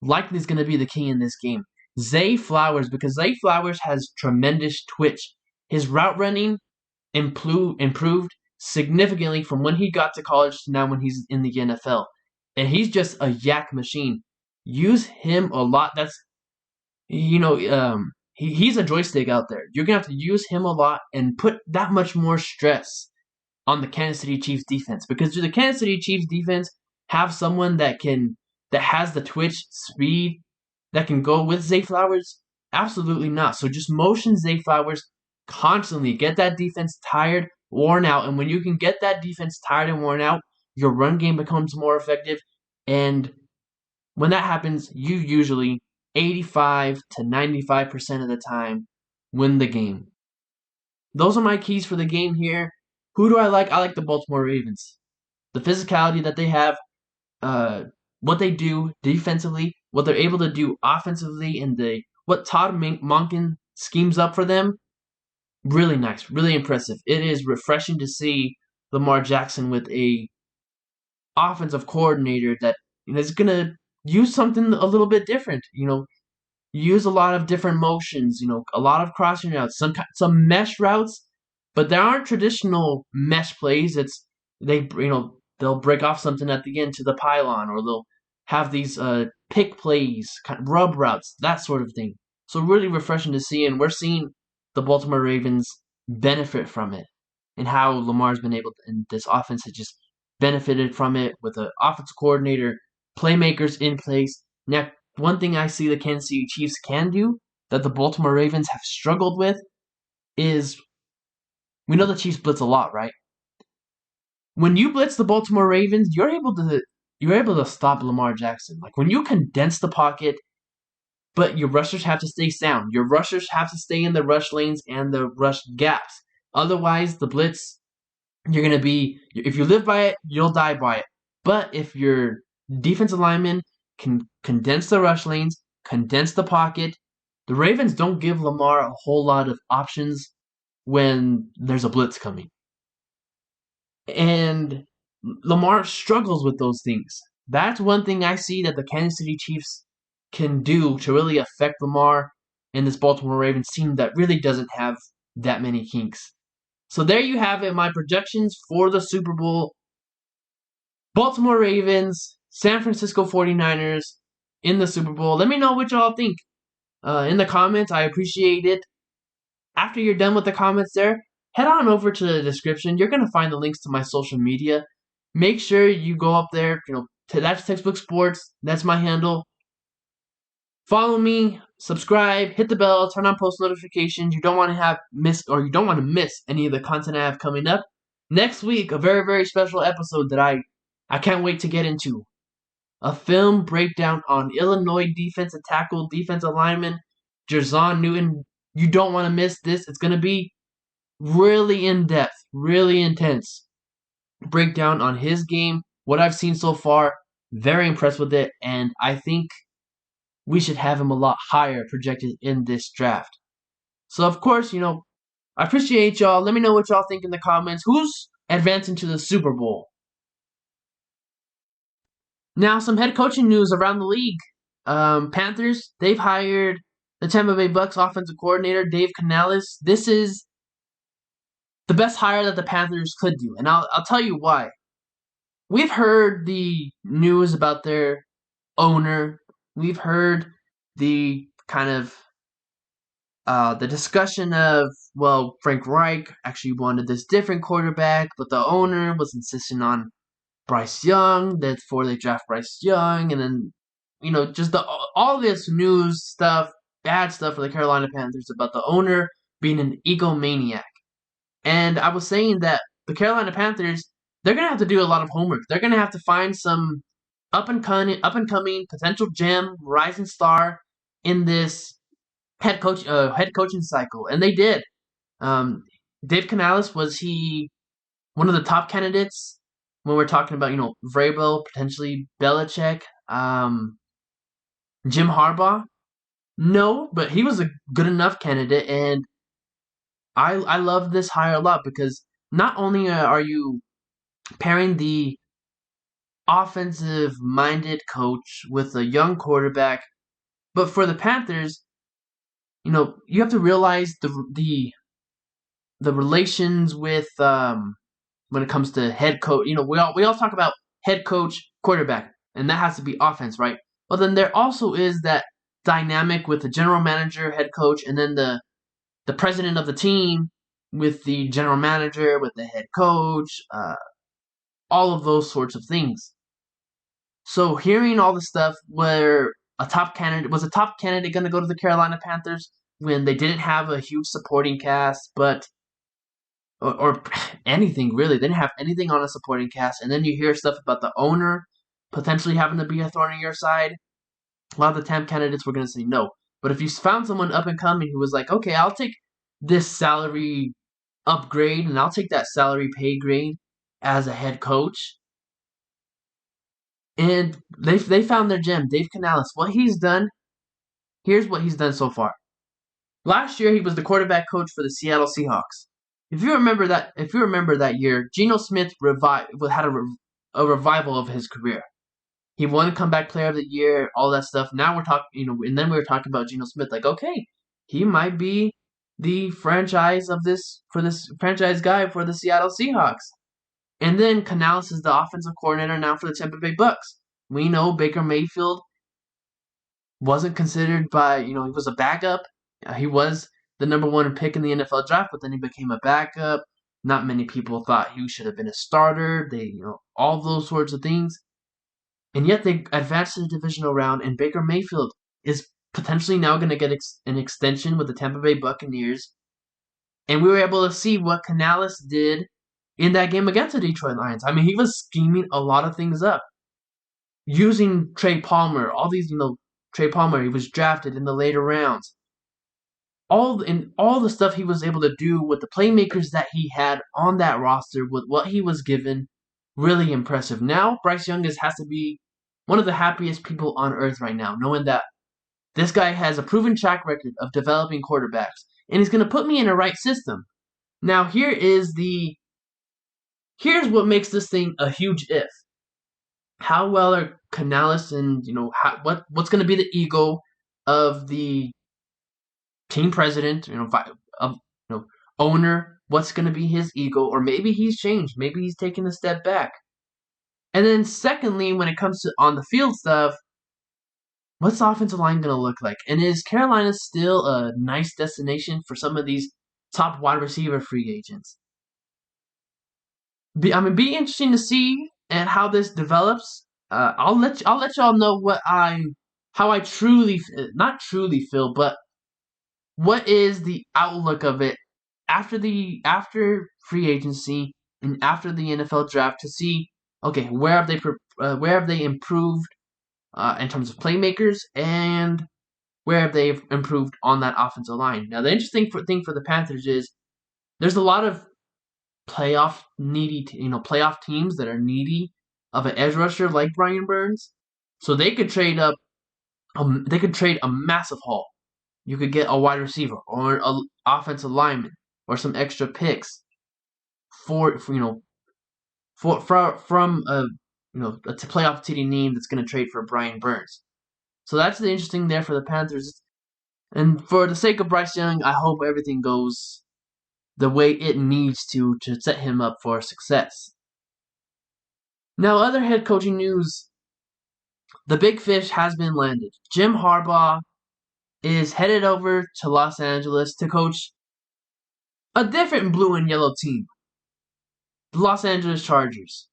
Likely is going to be the key in this game. Zay Flowers, because Zay Flowers has tremendous twitch. His route running improved significantly from when he got to college to now when he's in the NFL. And he's just a yak machine. Use him a lot. That's, he's a joystick out there. You're going to have to use him a lot and put that much more stress on the Kansas City Chiefs defense. Because do the Kansas City Chiefs defense have someone that has the twitch speed that can go with Zay Flowers? Absolutely not. So just motion Zay Flowers constantly. Get that defense tired, worn out. And when you can get that defense tired and worn out, your run game becomes more effective. And when that happens, you usually 85 to 95% of the time win the game. Those are my keys for the game here. Who do I like? I like the Baltimore Ravens. The physicality that they have, what they do defensively, what they're able to do offensively, and what Todd Monken schemes up for them. Really nice, really impressive. It is refreshing to see Lamar Jackson with a offensive coordinator that is gonna use something a little bit different. Use a lot of different motions. A lot of crossing routes, some mesh routes, but there aren't traditional mesh plays. They'll break off something at the end to the pylon, or they'll have these pick plays, kind of rub routes, that sort of thing. So really refreshing to see, and we're seeing the Baltimore Ravens benefit from it, and how Lamar's been able to, and this offense has just benefited from it with an offensive coordinator, playmakers in place. Now, one thing I see the Kansas City Chiefs can do that the Baltimore Ravens have struggled with is, we know the Chiefs blitz a lot, right? When you blitz the Baltimore Ravens, you're able to stop Lamar Jackson. Like when you condense the pocket, but your rushers have to stay sound. Your rushers have to stay in the rush lanes and the rush gaps. Otherwise, the blitz, if you live by it, you'll die by it. But if your defensive linemen can condense the rush lanes, condense the pocket, the Ravens don't give Lamar a whole lot of options when there's a blitz coming. And Lamar struggles with those things. That's one thing I see that the Kansas City Chiefs can do to really affect Lamar and this Baltimore Ravens team that really doesn't have that many kinks. So there you have it, my projections for the Super Bowl. Baltimore Ravens, San Francisco 49ers in the Super Bowl. Let me know what y'all think in the comments. I appreciate it. After you're done with the comments there, head on over to the description. You're going to find the links to my social media. Make sure you go up there. That's Textbook Sports. That's my handle. Follow me, subscribe, hit the bell, turn on post notifications. You don't want to miss any of the content I have coming up. Next week, a very, very special episode that I can't wait to get into. A film breakdown on Illinois defensive tackle, defensive lineman, Jerzon Newton. You don't want to miss this. It's going to be really in-depth, really intense breakdown on his game, what I've seen so far. Very impressed with it, and I think we should have him a lot higher projected in this draft. So, of course, I appreciate y'all. Let me know what y'all think in the comments. Who's advancing to the Super Bowl? Now, some head coaching news around the league. Panthers, they've hired the Tampa Bay Bucks offensive coordinator, Dave Canales. This is the best hire that the Panthers could do, and I'll tell you why. We've heard the news about their owner. We've heard the kind of the discussion of, well, Frank Reich actually wanted this different quarterback, but the owner was insisting on Bryce Young. Therefore, they draft Bryce Young, and then just all this news stuff, bad stuff for the Carolina Panthers about the owner being an egomaniac. And I was saying that the Carolina Panthers, they're gonna have to do a lot of homework. They're gonna have to find some up and coming potential gem, rising star in this head coaching cycle, and they did. Dave Canales, was he one of the top candidates when we're talking about Vrabel, potentially Belichick, Jim Harbaugh? No, but he was a good enough candidate, and I love this hire a lot because not only are you pairing the offensive-minded coach with a young quarterback, but for the Panthers, you have to realize the relations with when it comes to head coach. We all talk about head coach, quarterback, and that has to be offense, right? But then there also is that dynamic with the general manager, head coach, and then the president of the team with the general manager, with the head coach, all of those sorts of things. So hearing all the stuff where a top candidate going to go to the Carolina Panthers when they didn't have a huge supporting cast, or anything really, they didn't have anything on a supporting cast, and then you hear stuff about the owner potentially having to be a thorn in your side. A lot of the temp candidates were going to say no. But if you found someone up and coming who was like, okay, I'll take this salary upgrade and I'll take that salary pay grade as a head coach, And they found their gem, Dave Canales. What he's done, here's what he's done so far. Last year, he was the quarterback coach for the Seattle Seahawks. If you remember that year, Geno Smith had a revival of his career. He won Comeback Player of the Year, all that stuff. Now we're talking, and then we were talking about Geno Smith. Like, okay, he might be the franchise for this franchise guy for the Seattle Seahawks. And then Canales is the offensive coordinator now for the Tampa Bay Bucks. We know Baker Mayfield wasn't considered he was a backup. He was the number one pick in the NFL draft, but then he became a backup. Not many people thought he should have been a starter. All those sorts of things. And yet they advanced to the divisional round, and Baker Mayfield is potentially now going to get an extension with the Tampa Bay Buccaneers. And we were able to see what Canales did in that game against the Detroit Lions. I mean, he was scheming a lot of things up. Using Trey Palmer, Trey Palmer, he was drafted in the later rounds. All the stuff he was able to do with the playmakers that he had on that roster, with what he was given, really impressive. Now, Bryce Young has to be one of the happiest people on earth right now, knowing that this guy has a proven track record of developing quarterbacks, and he's going to put me in the right system. Now, here's what makes this thing a huge if. How well are Canales and what's going to be the ego of the team president, owner? What's going to be his ego? Or maybe he's changed. Maybe he's taken a step back. And then secondly, when it comes to on the field stuff, what's the offensive line going to look like? And is Carolina still a nice destination for some of these top wide receiver free agents? Be interesting to see and how this develops. I'll let y'all know how I truly, not truly feel, but what is the outlook of it after free agency and after the NFL draft to see, okay, where have they improved in terms of playmakers, and where have they improved on that offensive line. Now, the interesting thing for the Panthers is there's a lot of playoff teams that are needy of an edge rusher like Brian Burns, so they could trade up. They could trade a massive haul. You could get a wide receiver or an offensive lineman or some extra picks from a playoff team name that's going to trade for Brian Burns. So that's the interesting there for the Panthers. And for the sake of Bryce Young, I hope everything goes the way it needs to set him up for success. Now, other head coaching news. The big fish has been landed. Jim Harbaugh is headed over to Los Angeles to coach a different blue and yellow team, the Los Angeles Chargers.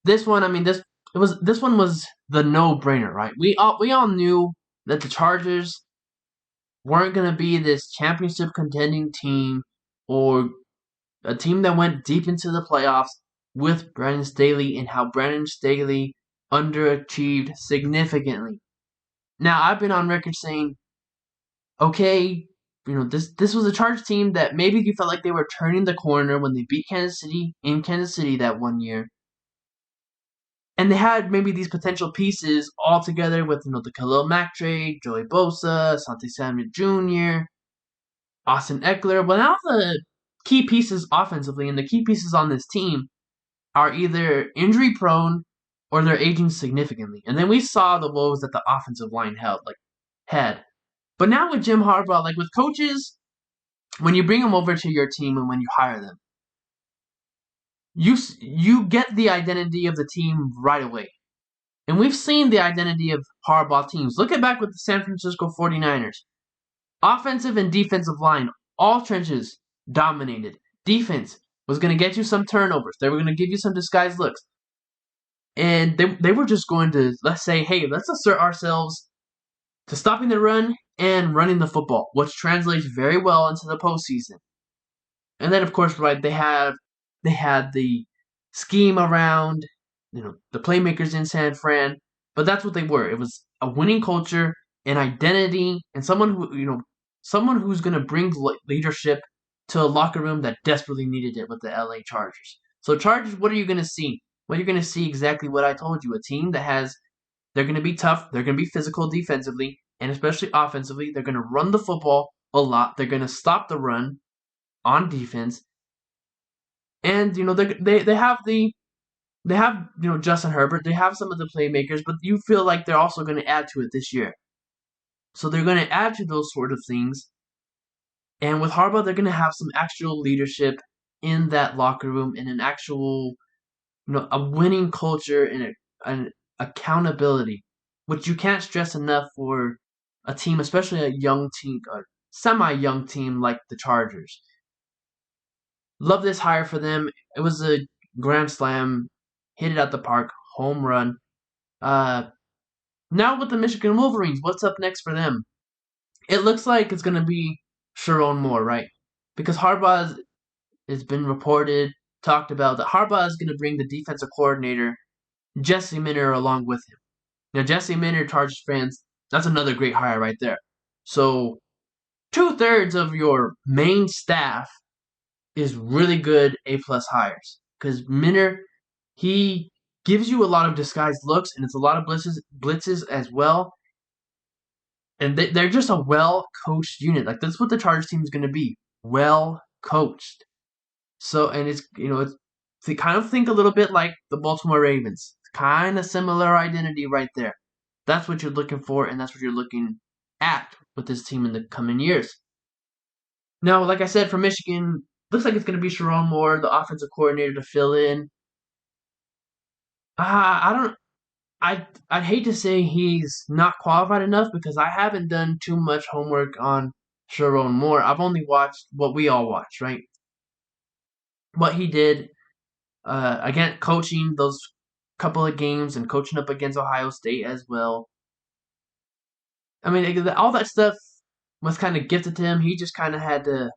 This one, this one was the no-brainer, right? We all knew that the Chargers weren't going to be this championship contending team or a team that went deep into the playoffs with Brandon Staley, and how Brandon Staley underachieved significantly. Now, I've been on record saying, okay, this was a Chargers team that maybe you felt like they were turning the corner when they beat Kansas City in Kansas City that one year. And they had maybe these potential pieces all together with, the Khalil Mack trade, Joey Bosa, Asante Samuel Jr., Austin Eckler. But now the key pieces offensively and the key pieces on this team are either injury prone or they're aging significantly. And then we saw the woes that the offensive line had. But now with Jim Harbaugh, with coaches, when you bring them over to your team and when you hire them, you get the identity of the team right away. And we've seen the identity of Harbaugh teams. Look back with the San Francisco 49ers. Offensive and defensive line, all trenches dominated. Defense was going to get you some turnovers. They were going to give you some disguised looks. And they were just going to, let's say, hey, let's assert ourselves to stopping the run and running the football, which translates very well into the postseason. And then, of course, right, they had the scheme around, the playmakers in San Fran, but that's what they were. It was a winning culture, an identity, and someone who's going to bring leadership to a locker room that desperately needed it with the LA Chargers. So Chargers, what are you going to see? well, you're going to see exactly what I told you. A team that they're going to be tough, they're going to be physical defensively, and especially offensively. They're going to run the football a lot. They're going to stop the run on defense. And, they have, Justin Herbert. They have some of the playmakers, but you feel like they're also going to add to it this year. So they're going to add to those sort of things. And with Harbaugh, they're going to have some actual leadership in that locker room and an actual, a winning culture and an accountability, which you can't stress enough for a team, especially a young team, a semi-young team like the Chargers. Love this hire for them. It was a grand slam, hit it out the park, home run. Uh, Now with the Michigan Wolverines, what's up next for them? It looks like it's going to be Sharon Moore, right? Because Harbaugh has been reported, talked about, that Harbaugh is going to bring the defensive coordinator, Jesse Minter, along with him. Now, Jesse Minter, Chargers fans, that's another great hire right there. So, 2/3 of your main staff is really good A-plus hires. Because Minter, he gives you a lot of disguised looks, and it's a lot of blitzes as well. And they're just a well-coached unit. Like, that's what the Chargers team is going to be. Well-coached. So, and it's they kind of think a little bit like the Baltimore Ravens. Kind of similar identity right there. That's what you're looking for, and that's what you're looking at with this team in the coming years. Now, like I said, for Michigan, looks like it's going to be Sharon Moore, the offensive coordinator, to fill in. I don't. I'd hate to say he's not qualified enough because I haven't done too much homework on Sharon Moore. I've only watched what we all watch, right? What he did, again, coaching those couple of games and coaching up against Ohio State as well. I mean, all that stuff was kind of gifted to him. He just kind of had to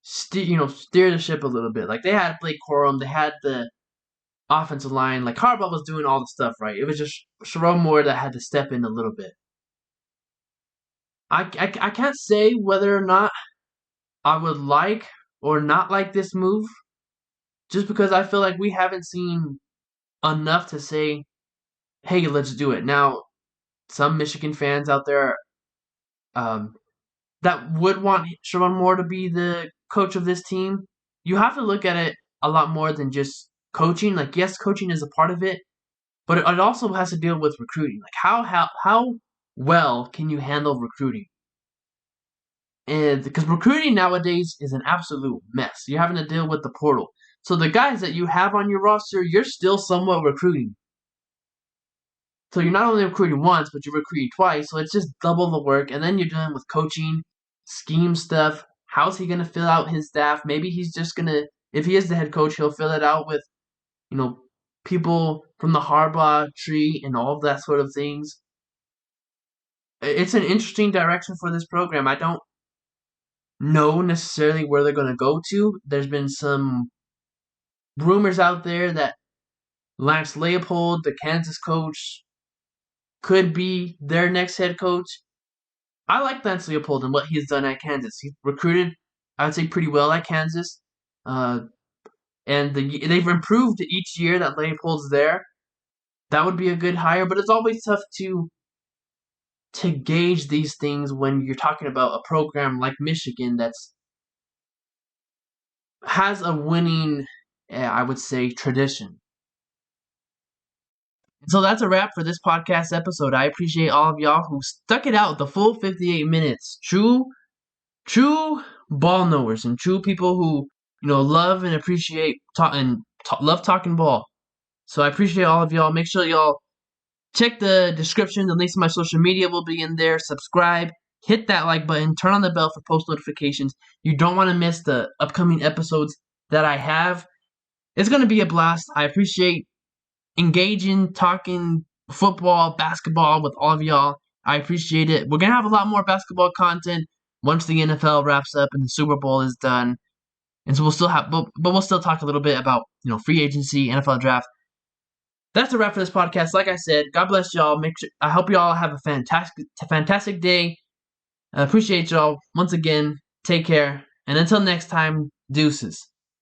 steer the ship a little bit. Like, they had Blake Corum, they had the offensive line. Like, Harbaugh was doing all the stuff, right? It was just Sharon Moore that had to step in a little bit. I can't say whether or not I would like or not like this move, just because I feel like we haven't seen enough to say, hey, let's do it. Now, some Michigan fans out there um, that would want Sharon Moore to be the coach of this team, you have to look at it a lot more than just coaching. Like, yes, coaching is a part of it, but it also has to deal with recruiting. Like, how well can you handle recruiting? And because recruiting nowadays is an absolute mess. You're having to deal with the portal. So the guys that you have on your roster, you're still somewhat recruiting. So you're not only recruiting once, but you're recruiting twice. So it's just double the work. And then you're dealing with coaching, scheme stuff. How's he going to fill out his staff? Maybe he's just going to, if he is the head coach, he'll fill it out with, people from the Harbaugh tree and all of that sort of things. It's an interesting direction for this program. I don't know necessarily where they're going to go to. There's been some rumors out there that Lance Leipold, the Kansas coach, could be their next head coach. I like Lance Leipold and what he's done at Kansas. He's recruited, I would say, pretty well at Kansas. And they've improved each year that Leipold's there. That would be a good hire, but it's always tough to gauge these things when you're talking about a program like Michigan that's has a winning, I would say, tradition. So that's a wrap for this podcast episode. I appreciate all of y'all who stuck it out the full 58 minutes. True ball knowers and true people who love and appreciate love talking ball. So I appreciate all of y'all. Make sure y'all check the description. The links to my social media will be in there. Subscribe. Hit that like button. Turn on the bell for post notifications. You don't want to miss the upcoming episodes that I have. It's going to be a blast. I appreciate engaging, talking football, basketball with all of y'all. I appreciate it. We're going to have a lot more basketball content once the NFL wraps up and the Super Bowl is done. And so we'll still we'll still talk a little bit about, free agency, NFL draft. That's a wrap for this podcast. Like I said, God bless y'all. I hope y'all have a fantastic day. I appreciate y'all. Once again, take care. And until next time, deuces.